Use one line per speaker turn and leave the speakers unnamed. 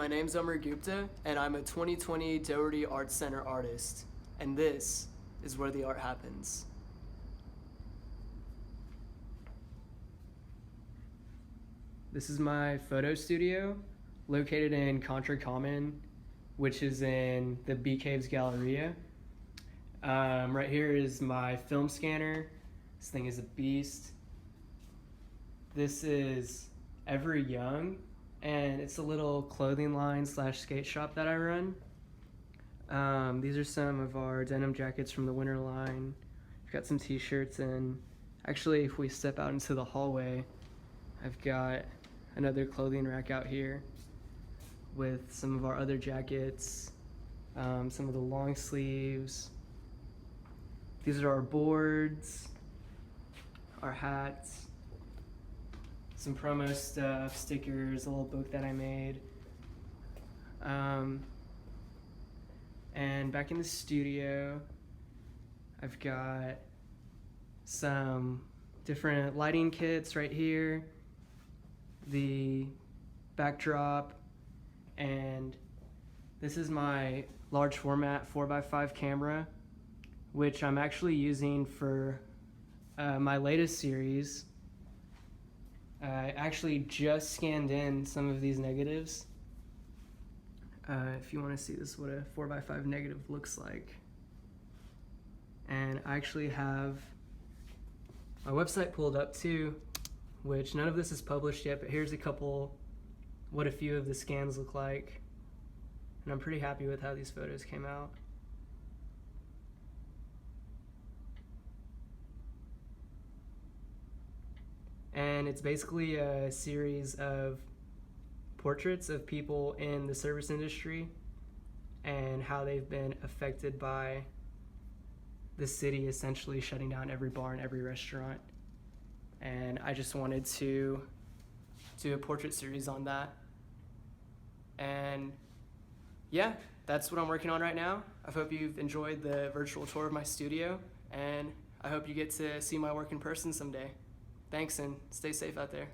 my name's Amar Gupta, and I'm a 2020 Dougherty Arts Center artist, and this is where the art happens. This is my photo studio, located in Contra Common, which is in the Bee Caves Galleria. Right here is my film scanner. This thing is a beast. This is Ever Young, and it's a little clothing line / skate shop that I run. These are some of our denim jackets from the winter line. I've got some t-shirts, and actually if we step out into the hallway, I've got another clothing rack out here with some of our other jackets, some of the long sleeves. These are our boards, our hats, some promo stuff, stickers, a little book that I made. And back in the studio, I've got some different lighting kits right here, the backdrop, and this is my large format 4x5 camera, which I'm actually using for my latest series. I actually just scanned in some of these negatives. If you want to see this, what a 4x5 negative looks like. And I actually have my website pulled up too, which none of this is published yet, but here's what a few of the scans look like. And I'm pretty happy with how these photos came out. And it's basically a series of portraits of people in the service industry and how they've been affected by the city essentially shutting down every bar and every restaurant. And I just wanted to do a portrait series on that. And yeah, that's what I'm working on right now. I hope you've enjoyed the virtual tour of my studio, and I hope you get to see my work in person someday. Thanks, and stay safe out there.